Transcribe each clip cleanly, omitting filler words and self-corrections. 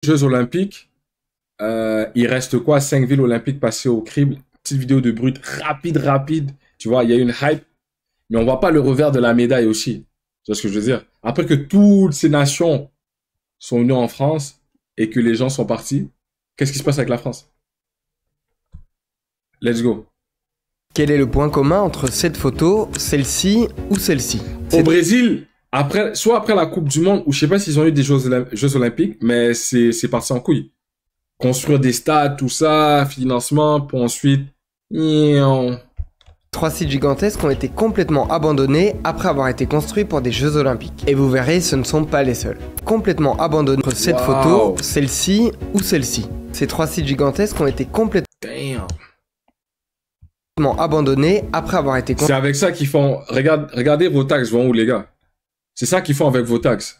Jeux Olympiques, il reste quoi? 5 villes olympiques passées au crible. Petite vidéo de brut rapide. Tu vois, il y a une hype, mais on voit pas le revers de la médaille aussi. Tu vois ce que je veux dire? Après que toutes ces nations sont venues en France et que les gens sont partis, qu'est-ce qui se passe avec la France? Let's go. Quel est le point commun entre cette photo, celle-ci ou celle-ci? Au Brésil, soit après la Coupe du Monde, ou je sais pas s'ils ont eu des Jeux Olympiques, mais c'est parti en couille. Construire des stades, tout ça, financement, pour ensuite... Trois sites gigantesques ont été complètement abandonnés après avoir été construits pour des Jeux Olympiques. Et vous verrez, ce ne sont pas les seuls. Complètement abandonnés entre cette photo, celle-ci ou celle-ci. Ces trois sites gigantesques ont été complètement abandonnés après avoir été construits. C'est avec ça qu'ils font... Regardez vos taxes vont où, les gars? C'est ça qu'ils font avec vos taxes.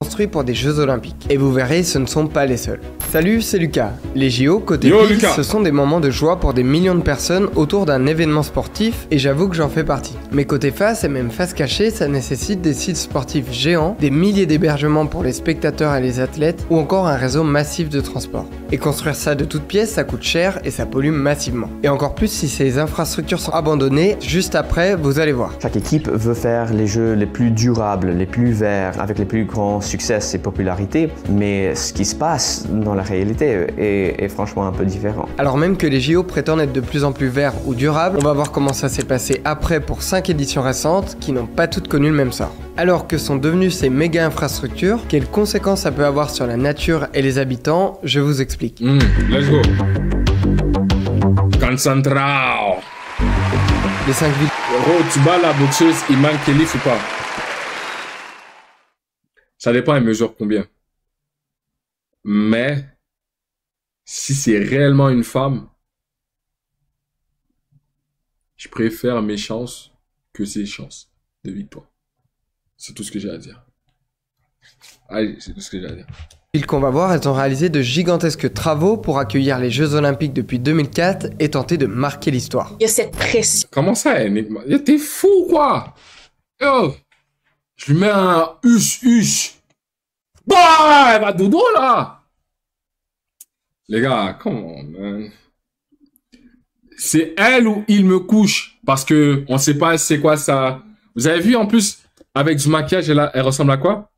Construits pour des Jeux Olympiques. Et vous verrez, ce ne sont pas les seuls. Salut, c'est Lucas. Les JO, côté pile, ce sont des moments de joie pour des millions de personnes autour d'un événement sportif, et j'avoue que j'en fais partie. Mais côté face, et même face cachée, ça nécessite des sites sportifs géants, des milliers d'hébergements pour les spectateurs et les athlètes, ou encore un réseau massif de transport. Et construire ça de toutes pièces, ça coûte cher et ça pollue massivement. Et encore plus si ces infrastructures sont abandonnées, juste après, vous allez voir. Chaque équipe veut faire les jeux les plus durables, les plus verts, avec les plus grands succès et popularité, mais ce qui se passe dans la réalité est franchement un peu différent. Alors même que les JO prétendent être de plus en plus verts ou durables, on va voir comment ça s'est passé après pour 5 éditions récentes qui n'ont pas toutes connu le même sort. Alors que sont devenues ces méga infrastructures, quelles conséquences ça peut avoir sur la nature et les habitants, je vous explique. Let's go. Concentrao. Les 5 villes... Tu bats la boxeuse Iman Khelif ou pas? Ça dépend, elle mesure combien. Mais, si c'est réellement une femme, je préfère mes chances que ses chances de victoire. C'est tout ce que j'ai à dire. Allez, c'est tout ce que j'ai à dire. Les villes qu'on va voir, elles ont réalisé de gigantesques travaux pour accueillir les Jeux Olympiques depuis 2004 et tenter de marquer l'histoire. Il y a cette pression. Comment ça, Enigma? T'es fou, quoi? Yo! Je lui mets un huche. Bah, elle va dodo, là! Les gars, comment, man? C'est elle ou il me couche? Parce que on sait pas c'est quoi ça. Vous avez vu, en plus, avec du maquillage, elle ressemble à quoi?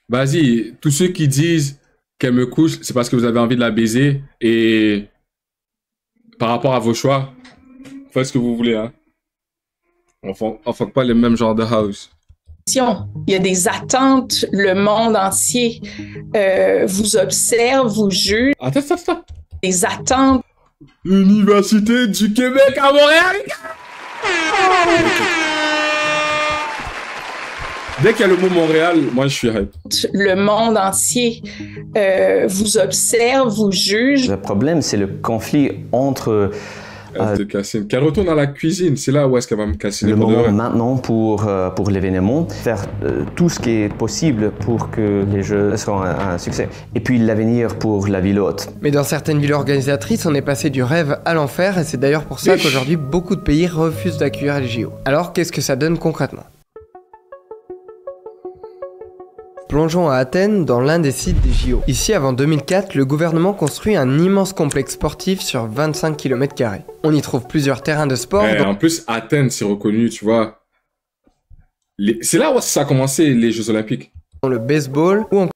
Vas-y, tous ceux qui disent qu'elle me couche, c'est parce que vous avez envie de la baiser. Et par rapport à vos choix, faites ce que vous voulez, hein. On fait pas les mêmes genres de house. Il y a des attentes, le monde entier vous observe, vous juge. Attends. Des attentes. Université du Québec à Montréal. Dès qu'il y a le mot Montréal, moi je suis hype. Le monde entier vous observe, vous juge. Le problème, c'est le conflit entre... Qu'elle retourne à la cuisine, c'est là où est-ce qu'elle va me casser le moment maintenant pour l'événement, faire tout ce qui est possible pour que les Jeux soient un succès. Et puis l'avenir pour la ville haute. Mais dans certaines villes organisatrices, on est passé du rêve à l'enfer, et c'est d'ailleurs pour ça qu'aujourd'hui, beaucoup de pays refusent d'accueillir les JO. Alors, qu'est-ce que ça donne concrètement ? Plongeons à Athènes, dans l'un des sites des JO. Ici, avant 2004, le gouvernement construit un immense complexe sportif sur 25 km². On y trouve plusieurs terrains de sport. En plus, Athènes, c'est reconnu, tu vois. C'est là où ça a commencé, les Jeux Olympiques. Le baseball ou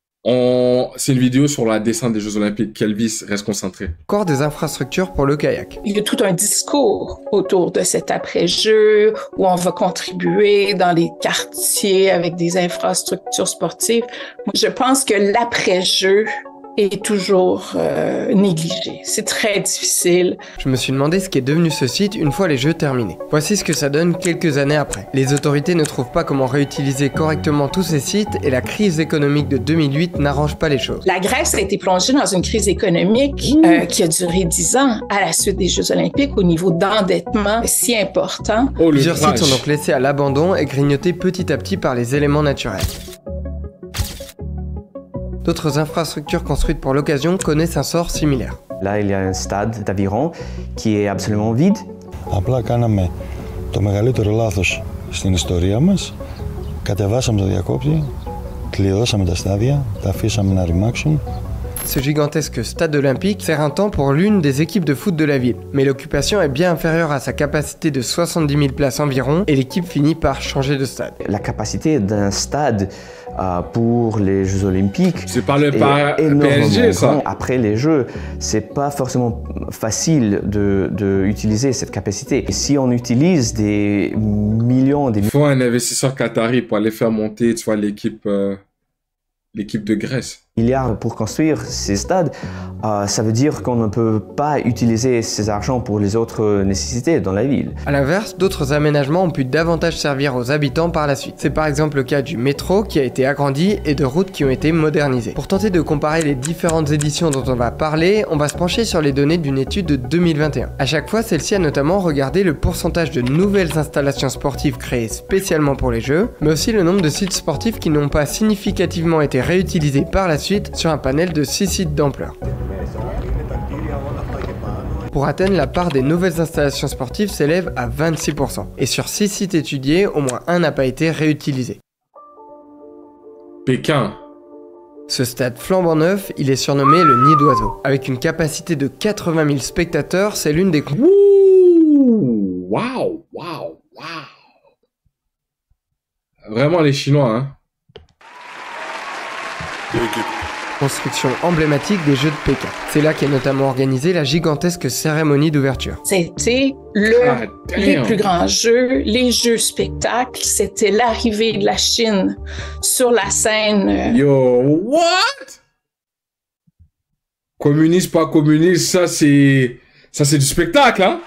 c'est une vidéo sur la descente des Jeux Olympiques. Kelvis, reste concentré. Encore des infrastructures pour le kayak. Il y a tout un discours autour de cet après-jeu où on va contribuer dans les quartiers avec des infrastructures sportives. Je pense que l'après-jeu est toujours négligé. C'est très difficile. Je me suis demandé ce qu'est devenu ce site une fois les Jeux terminés. Voici ce que ça donne quelques années après. Les autorités ne trouvent pas comment réutiliser correctement tous ces sites et la crise économique de 2008 n'arrange pas les choses. La Grèce a été plongée dans une crise économique qui a duré 10 ans à la suite des Jeux Olympiques au niveau d'endettement si important. Plusieurs sites sont donc laissés à l'abandon et grignotés petit à petit par les éléments naturels. D'autres infrastructures construites pour l'occasion connaissent un sort similaire. Là, il y a un stade d'aviron qui est absolument vide. Απλά κάναμε το μεγαλύτερο λάθος στην ιστορία μας. Κατεβάσαμε το διακόπτη, κλειδώσαμε τα στάδια, τα αφήσαμε να ρημάξουν ce gigantesque stade olympique sert un temps pour l'une des équipes de foot de la ville. Mais l'occupation est bien inférieure à sa capacité de 70 000 places environ et l'équipe finit par changer de stade. La capacité d'un stade pour les Jeux Olympiques, c'est pas le PSG, ça. Après les Jeux, c'est pas forcément facile d'utiliser cette capacité. Et si on utilise des millions... Il faut un investisseur qatari pour aller faire monter, tu vois, l'équipe de Grèce. Milliards pour construire ces stades, ça veut dire qu'on ne peut pas utiliser ces argents pour les autres nécessités dans la ville. A l'inverse, d'autres aménagements ont pu davantage servir aux habitants par la suite. C'est par exemple le cas du métro qui a été agrandi et de routes qui ont été modernisées. Pour tenter de comparer les différentes éditions dont on va parler, on va se pencher sur les données d'une étude de 2021. À chaque fois, celle-ci a notamment regardé le pourcentage de nouvelles installations sportives créées spécialement pour les Jeux, mais aussi le nombre de sites sportifs qui n'ont pas significativement été réutilisés par la suite sur un panel de 6 sites d'ampleur. Pour Athènes, la part des nouvelles installations sportives s'élève à 26%. Et sur 6 sites étudiés, au moins un n'a pas été réutilisé. Pékin. Ce stade flambant neuf, il est surnommé le Nid d'Oiseau. Avec une capacité de 80 000 spectateurs, c'est l'une des... Waouh. Vraiment les Chinois, hein. Construction emblématique des Jeux de Pékin. C'est là qu'est notamment organisée la gigantesque cérémonie d'ouverture. C'était les plus grands jeux, les jeux spectacles. C'était l'arrivée de la Chine sur la scène. Yo, what? Communiste, pas communiste, ça c'est du spectacle, hein?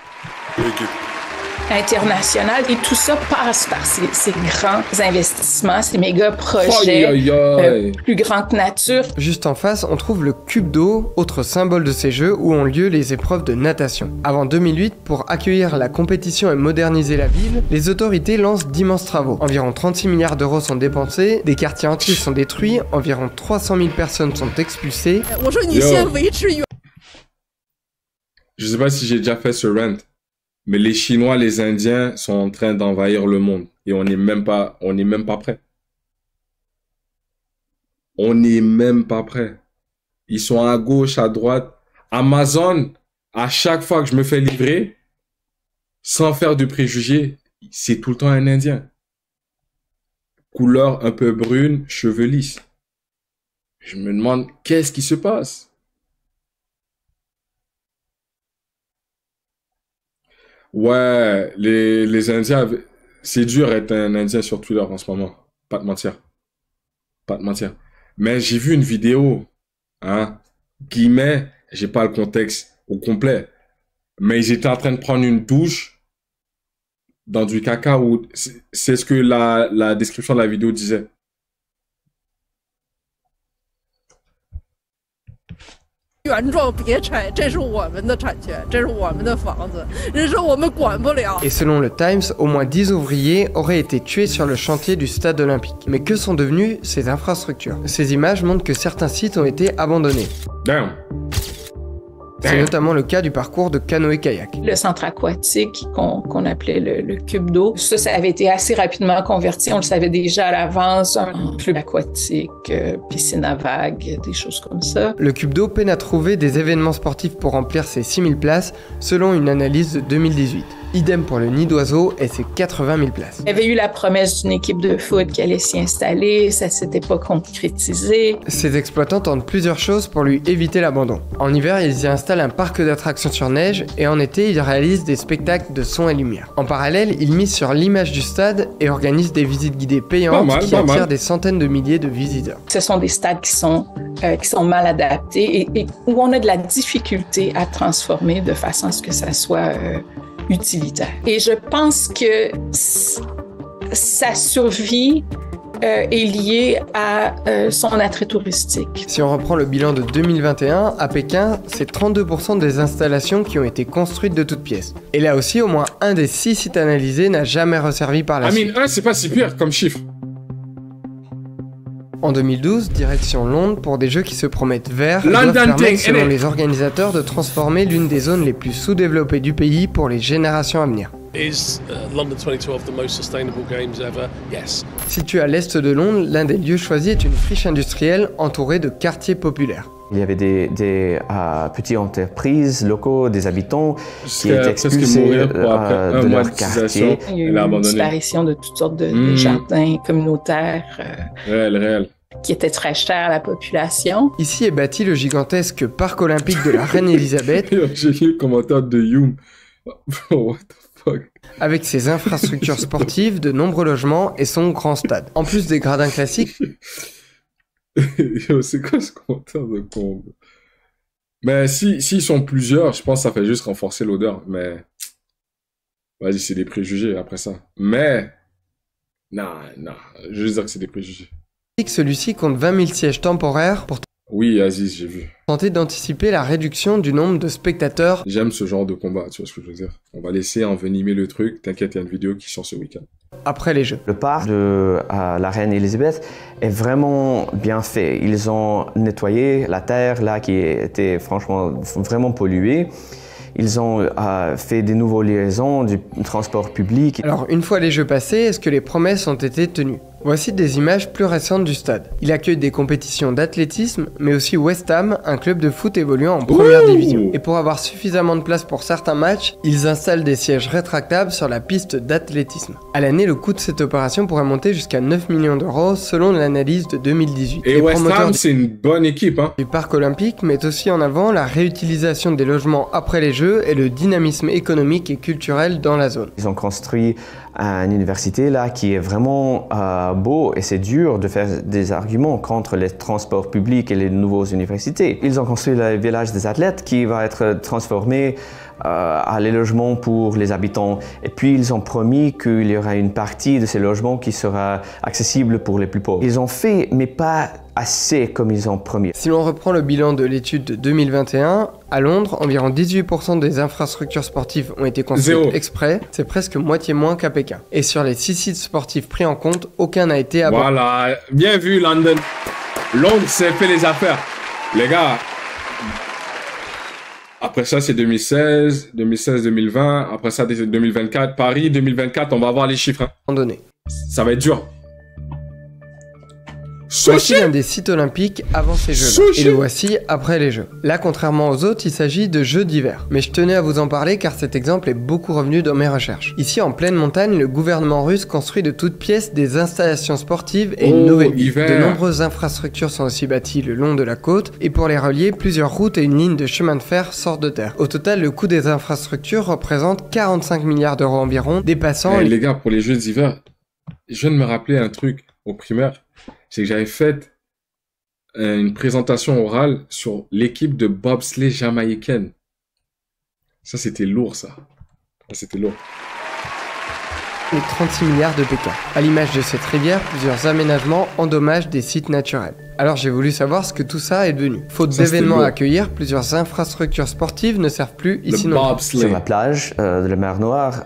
International et tout ça passe par ces grands investissements, ces méga projets plus grands que nature. Juste en face, on trouve le cube d'eau, autre symbole de ces jeux où ont lieu les épreuves de natation. Avant 2008, pour accueillir la compétition et moderniser la ville, les autorités lancent d'immenses travaux. Environ 36 milliards d'euros sont dépensés, des quartiers entiers sont détruits, environ 300 000 personnes sont expulsées. Je sais pas si j'ai déjà fait ce rant. Mais les Chinois, les Indiens sont en train d'envahir le monde. Et on n'est même pas prêt. On n'est même pas prêt. Ils sont à gauche, à droite. Amazon, à chaque fois que je me fais livrer, sans faire de préjugés, c'est tout le temps un Indien. Couleur un peu brune, cheveux lisses. Je me demande, qu'est-ce qui se passe? Ouais, les Indiens, c'est dur d'être un Indien sur Twitter en ce moment. Pas de mentir. Mais j'ai vu une vidéo, hein, guillemets, j'ai pas le contexte au complet, mais ils étaient en train de prendre une douche dans du caca ou c'est ce que la description de la vidéo disait. Et selon le Times, au moins 10 ouvriers auraient été tués sur le chantier du stade olympique. Mais que sont devenues ces infrastructures? Ces images montrent que certains sites ont été abandonnés. Damn. C'est notamment le cas du parcours de canoë-kayak. Le centre aquatique qu'on appelait le cube d'eau, ça avait été assez rapidement converti. On le savait déjà à l'avance, un club aquatique, piscine à vagues, des choses comme ça. Le cube d'eau peine à trouver des événements sportifs pour remplir ses 6000 places, selon une analyse de 2018. Idem pour le Nid d'Oiseau et ses 80 000 places. Il y avait eu la promesse d'une équipe de foot qui allait s'y installer, ça s'était pas concrétisé. Ces exploitants tentent plusieurs choses pour lui éviter l'abandon. En hiver, ils y installent un parc d'attractions sur neige et en été, ils réalisent des spectacles de son et lumière. En parallèle, ils misent sur l'image du stade et organisent des visites guidées payantes qui attirent des centaines de milliers de visiteurs. Ce sont des stades qui sont mal adaptés et où on a de la difficulté à transformer de façon à ce que ça soit utilitaire. Et je pense que sa survie est liée à son attrait touristique. Si on reprend le bilan de 2021, à Pékin, c'est 32% des installations qui ont été construites de toutes pièces. Et là aussi, au moins un des 6 sites analysés n'a jamais resservi par la suite. C'est pas si pire comme chiffre. En 2012, direction Londres pour des jeux qui se promettent verts doivent permettre, selon les organisateurs, de transformer l'une des zones les plus sous-développées du pays pour les générations à venir. Situé à l'est de Londres, l'un des lieux choisis est une friche industrielle entourée de quartiers populaires. Il y avait des petites entreprises locaux, des habitants qui étaient expulsés de leur quartier. Il y a eu une disparition de toutes sortes de jardins communautaires réel. qui étaient très chers à la population. Ici est bâti le gigantesque parc olympique de la Reine Elisabeth. J'ai lu le commentaire de Youm. What the fuck? Avec ses infrastructures sportives, de nombreux logements et son grand stade. En plus des gradins classiques. Yo, c'est quoi ce commentaire de con? Mais s'ils sont plusieurs, je pense que ça fait juste renforcer l'odeur. Mais vas-y, c'est des préjugés après ça. Mais non, je veux juste dire que c'est des préjugés. Celui-ci compte 20 000 sièges temporaires pour oui, Aziz, j'ai vu. Tenter d'anticiper la réduction du nombre de spectateurs. J'aime ce genre de combat, tu vois ce que je veux dire. On va laisser envenimer le truc. T'inquiète, il y a une vidéo qui sort ce week-end. Après les Jeux. Le parc de la Reine Elisabeth est vraiment bien fait. Ils ont nettoyé la terre là qui était franchement vraiment polluée. Ils ont fait des nouvelles liaisons du transport public. Alors, une fois les Jeux passés, est-ce que les promesses ont été tenues? Voici des images plus récentes du stade. Il accueille des compétitions d'athlétisme, mais aussi West Ham, un club de foot évoluant en première division. Et pour avoir suffisamment de place pour certains matchs, ils installent des sièges rétractables sur la piste d'athlétisme. À l'année, le coût de cette opération pourrait monter jusqu'à 9 millions d'euros selon l'analyse de 2018. Et West Ham, c'est une bonne équipe, hein. Du parc olympique met aussi en avant la réutilisation des logements après les Jeux et le dynamisme économique et culturel dans la zone. Ils ont construit une université là qui est vraiment beau et c'est dur de faire des arguments contre les transports publics et les nouvelles universités. Ils ont construit le village des athlètes qui va être transformé à les logements pour les habitants. Et puis ils ont promis qu'il y aura une partie de ces logements qui sera accessible pour les plus pauvres. Ils ont fait, mais pas assez comme ils ont promis. Si l'on reprend le bilan de l'étude de 2021, à Londres, environ 18% des infrastructures sportives ont été construites exprès. C'est presque moitié moins qu'à Pékin. Et sur les 6 sites sportifs pris en compte, aucun n'a été abandonné. Voilà, bien vu London. Londres s'est fait les affaires. Les gars, après ça c'est 2016, 2020, après ça c'est 2024. Paris 2024, on va avoir les chiffres. Hein. Ça va être dur. Voici l'un des sites olympiques avant ces Jeux. Et le voici après les Jeux. Là, contrairement aux autres, il s'agit de Jeux d'hiver. Mais je tenais à vous en parler car cet exemple est beaucoup revenu dans mes recherches. Ici, en pleine montagne, le gouvernement russe construit de toutes pièces des installations sportives et une nouvelle ville. De nombreuses infrastructures sont aussi bâties le long de la côte et pour les relier, plusieurs routes et une ligne de chemin de fer sortent de terre. Au total, le coût des infrastructures représente 45 milliards d'euros environ, dépassant... les gars, pour les Jeux d'hiver, je viens de me rappeler un truc au primaire. C'est que j'avais fait une présentation orale sur l'équipe de bobsleigh jamaïcaine. Ça, c'était lourd, ça. C'était lourd. Et 36 milliards de Pékin. À l'image de cette rivière, plusieurs aménagements endommagent des sites naturels. Alors j'ai voulu savoir ce que tout ça est devenu. Faute d'événements à accueillir, plusieurs infrastructures sportives ne servent plus ici non plus. Sur la plage de la mer Noire,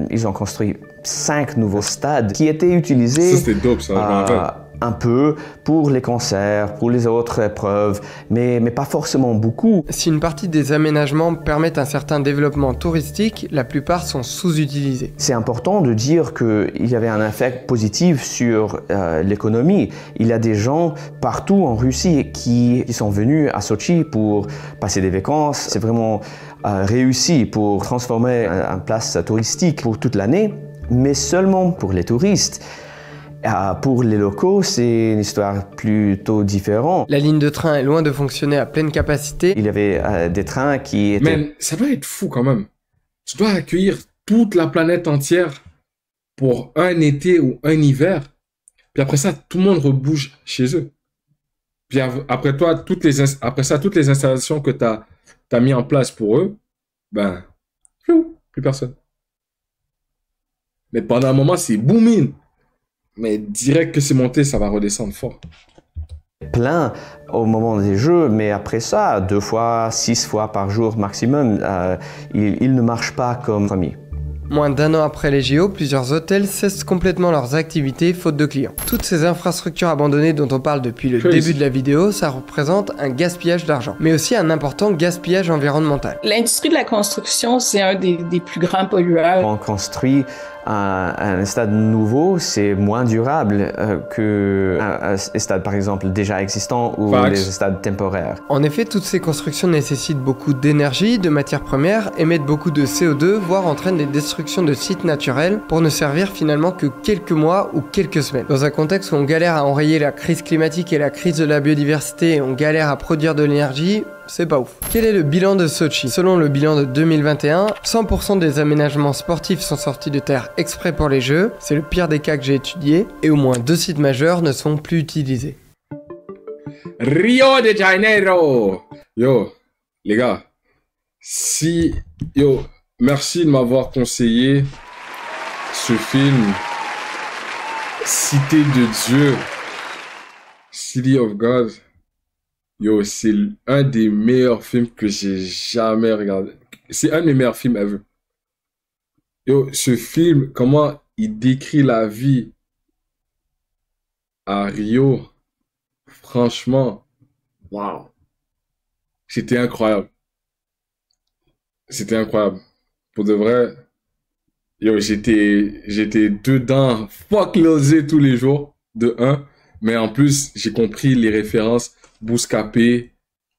ils ont construit 5 nouveaux stades qui étaient utilisés... Ça, c'était dope, ça. Un peu pour les concerts, pour les autres épreuves, mais pas forcément beaucoup. Si une partie des aménagements permettent un certain développement touristique, la plupart sont sous-utilisés. C'est important de dire qu'il y avait un effet positif sur l'économie. Il y a des gens partout en Russie qui sont venus à Sochi pour passer des vacances. C'est vraiment réussi pour transformer une place touristique pour toute l'année, mais seulement pour les touristes. Pour les locaux, c'est une histoire plutôt différente. La ligne de train est loin de fonctionner à pleine capacité. Il y avait des trains qui étaient... Mais ça doit être fou quand même. Tu dois accueillir toute la planète entière pour un été ou un hiver. Puis après ça, tout le monde rebouge chez eux. Puis après toi, toutes les installations que tu as mis en place pour eux, ben, plus personne. Mais pendant un moment, c'est booming. Mais direct que c'est monté, ça va redescendre fort. Plein au moment des Jeux, mais après ça, 2 fois, 6 fois par jour maximum, il ne marche pas comme promis. Moins d'1 an après les JO, plusieurs hôtels cessent complètement leurs activités faute de clients. Toutes ces infrastructures abandonnées dont on parle depuis le début de la vidéo, ça représente un gaspillage d'argent, mais aussi un important gaspillage environnemental. L'industrie de la construction, c'est un des plus grands pollueurs. On construit Un stade nouveau, c'est moins durable qu'un stade, par exemple, déjà existant ou les stades temporaires. En effet, toutes ces constructions nécessitent beaucoup d'énergie, de matières premières, émettent beaucoup de CO2, voire entraînent des destructions de sites naturels pour ne servir finalement que quelques mois ou quelques semaines. Dans un contexte où on galère à enrayer la crise climatique et la crise de la biodiversité et on galère à produire de l'énergie, c'est pas ouf. Quel est le bilan de Sotchi? Selon le bilan de 2021, 100% des aménagements sportifs sont sortis de terre exprès pour les Jeux, c'est le pire des cas que j'ai étudié, et au moins 2 sites majeurs ne sont plus utilisés. Rio de Janeiro! Yo, les gars, merci de m'avoir conseillé ce film Cité de Dieu, City of God. Yo, c'est un des meilleurs films que j'ai jamais regardé. C'est un des meilleurs films ever. Yo, ce film, comment il décrit la vie à Rio, franchement, waouh. C'était incroyable. C'était incroyable. Pour de vrai, yo, j'étais dedans, fuck Lil tous les jours, de un. Mais en plus, j'ai compris les références. Bouscapé,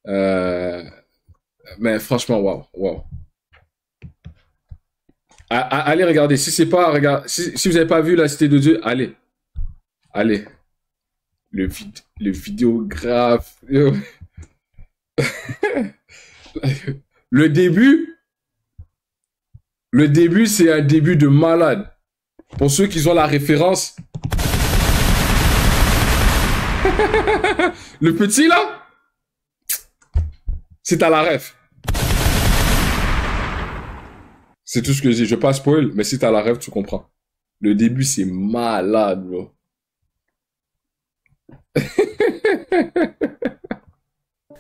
mais franchement, waouh. Allez regarder, si c'est pas, si vous avez pas vu La Cité de Dieu, allez. Le vidéographe. Le début, c'est un début de malade. Pour ceux qui ont la référence. Le petit là, c'est à la ref. C'est tout ce que je dis. Je vais pas spoil, mais si t'as la ref, tu comprends. Le début, c'est malade, bro.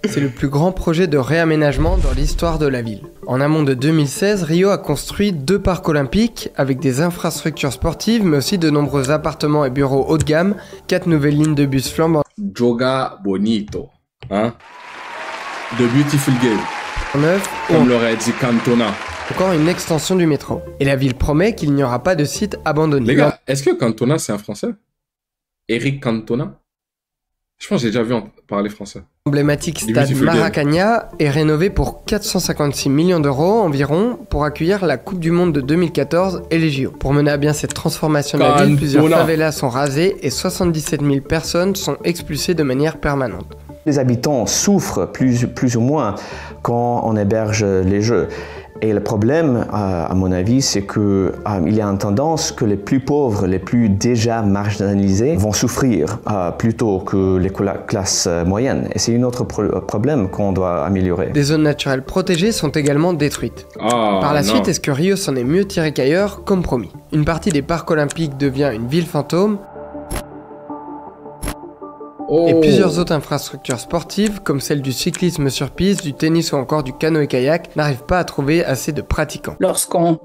C'est le plus grand projet de réaménagement dans l'histoire de la ville. En amont de 2016, Rio a construit 2 parcs olympiques avec des infrastructures sportives, mais aussi de nombreux appartements et bureaux haut de gamme, 4 nouvelles lignes de bus flambants. Joga bonito, hein? The beautiful game. Neuf, comme l'aurait dit Cantona. Encore une extension du métro. Et la ville promet qu'il n'y aura pas de site abandonné. Les gars, est-ce que Cantona c'est un Français? Eric Cantona? Je pense que j'ai déjà vu parler français. L'emblématique stade Maracanã est rénové pour 456 millions d'euros environ pour accueillir la Coupe du Monde de 2014 et les JO. Pour mener à bien cette transformation de la ville, plusieurs favelas sont rasées et 77 000 personnes sont expulsées de manière permanente. Les habitants souffrent plus ou moins quand on héberge les Jeux. Et le problème, à mon avis, c'est qu'il y a une tendance que les plus pauvres, les plus déjà marginalisés, vont souffrir plutôt que les classes moyennes. Et c'est un autre problème qu'on doit améliorer. Des zones naturelles protégées sont également détruites. Par la suite, est-ce que Rio s'en est mieux tiré qu'ailleurs, comme promis? Une partie des parcs olympiques devient une ville fantôme. Et plusieurs autres infrastructures sportives, comme celle du cyclisme sur piste, du tennis ou encore du canoë-kayak, n'arrivent pas à trouver assez de pratiquants. Lorsqu'on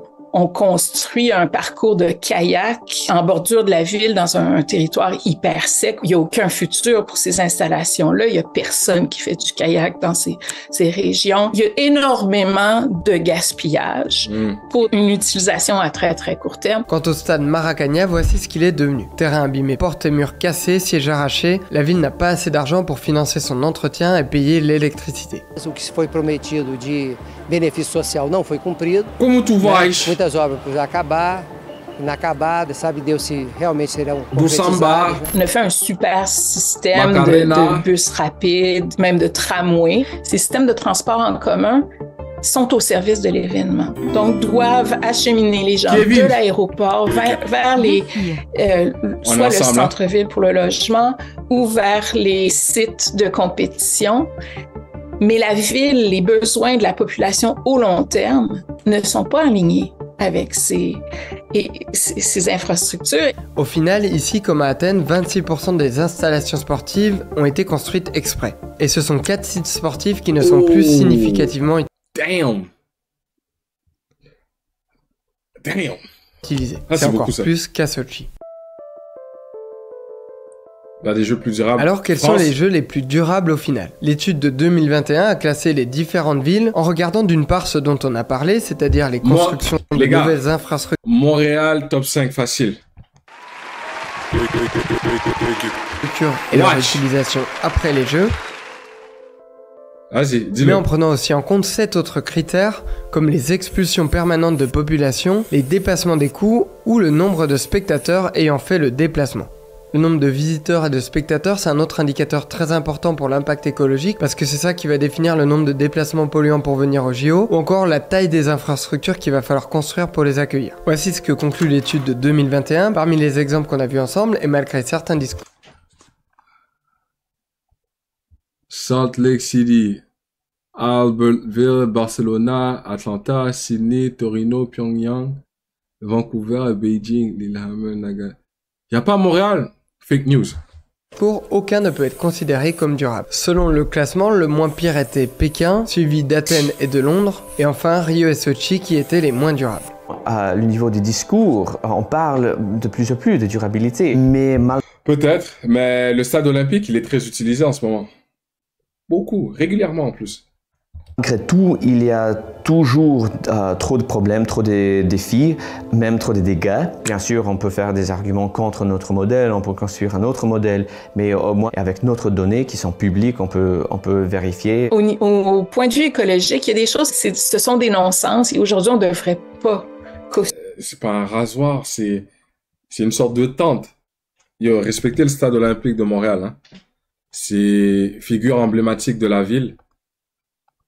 construit un parcours de kayak en bordure de la ville dans un territoire hyper sec, il n'y a aucun futur pour ces installations-là. Il n'y a personne qui fait du kayak dans ces régions. Il y a énormément de gaspillage pour une utilisation à très, très court terme. Quant au stade Maracanã, voici ce qu'il est devenu. Terrain abîmé, portes et murs cassés, sièges arrachés. La ville n'a pas assez d'argent pour financer son entretien et payer l'électricité. O que foi prometido de benefício social não foi cumprido. Como tu vais? Muitas obras por acabar, inacabadas, sabe Deus se realmente serão concretizadas. On a fait un super système de bus rapides, même de tramway. Ces systèmes de transport en commun sont au service de l'événement. Donc, doivent acheminer les gens de l'aéroport vers les, soit le centre-ville pour le logement ou vers les sites de compétition. Mais la ville, les besoins de la population au long terme ne sont pas alignés avec ces infrastructures. Au final, ici comme à Athènes, 26% des installations sportives ont été construites exprès. Et ce sont 4 sites sportifs qui ne sont plus significativement utilisés. C'est encore plus qu'à Sotchi. Des jeux plus durables. Alors quels sont les jeux les plus durables au final? L'étude de 2021 a classé les différentes villes en regardant d'une part ce dont on a parlé, c'est-à-dire les constructions de nouvelles infrastructures. Montréal, top 5, facile. Et leur utilisation après les Jeux. Vas-y, dis-le. Mais en prenant aussi en compte 7 autres critères, comme les expulsions permanentes de population, les dépassements des coûts ou le nombre de spectateurs ayant fait le déplacement. Le nombre de visiteurs et de spectateurs, c'est un autre indicateur très important pour l'impact écologique parce que c'est ça qui va définir le nombre de déplacements polluants pour venir au JO ou encore la taille des infrastructures qu'il va falloir construire pour les accueillir. Voici ce que conclut l'étude de 2021 parmi les exemples qu'on a vus ensemble et malgré certains discours. Salt Lake City, Albertville, Barcelona, Atlanta, Sydney, Torino, Pyongyang, Vancouver, Beijing, Lillehammer, Naga. Il n'y a pas Montréal? Fake news. Aucun ne peut être considéré comme durable. Selon le classement, le moins pire était Pékin, suivi d'Athènes et de Londres, et enfin Rio et Sochi qui étaient les moins durables. À le niveau des discours, on parle de plus en plus de durabilité, mais Peut-être, mais le stade olympique, il est très utilisé en ce moment. Beaucoup, régulièrement en plus. Malgré tout, il y a toujours trop de problèmes, trop de défis, même trop de dégâts. Bien sûr, on peut faire des arguments contre notre modèle, on peut construire un autre modèle, mais au moins avec notre données qui sont publiques, on peut vérifier. Au point de vue écologique, il y a des choses, ce sont des non-sens et aujourd'hui, on ne devrait pas. C'est pas un rasoir, c'est une sorte de tente. Yo, respectez le stade olympique de Montréal, hein. C'est figure emblématique de la ville.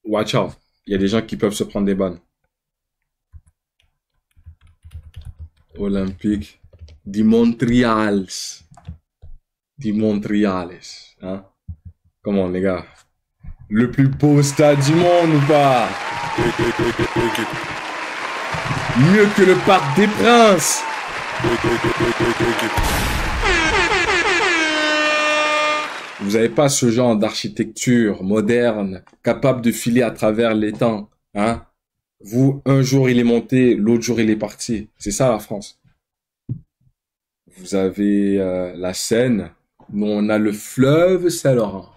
Watch out. Il y a des gens qui peuvent se prendre des bannes. Olympique de Montréal. De Montréal. Hein? Comment les gars? Le plus beau stade du monde ou pas? Mieux que le Parc des Princes. Vous n'avez pas ce genre d'architecture moderne, capable de filer à travers les temps, hein? Vous, un jour il est monté, l'autre jour il est parti. C'est ça la France. Vous avez la Seine, nous on a le fleuve Saint-Laurent.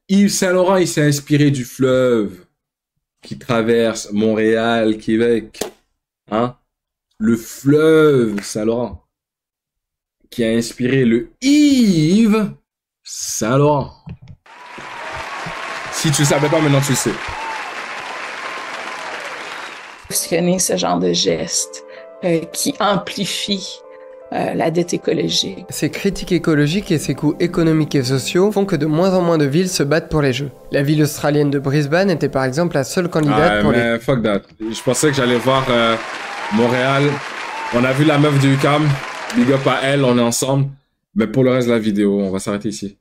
Yves Saint-Laurent, il s'est inspiré du fleuve qui traverse Montréal, Québec, hein? Le fleuve Saint-Laurent qui a inspiré le Yves Saint-Laurent. Si tu ne savais pas, maintenant tu le sais. Ce genre de geste qui amplifie la dette écologique. Ces critiques écologiques et ces coûts économiques et sociaux font que de moins en moins de villes se battent pour les Jeux. La ville australienne de Brisbane était par exemple la seule candidate pour les... Fuck that. Je pensais que j'allais voir Montréal. On a vu la meuf du UQAM. Big up à elle, on est ensemble. Mais pour le reste de la vidéo, on va s'arrêter ici.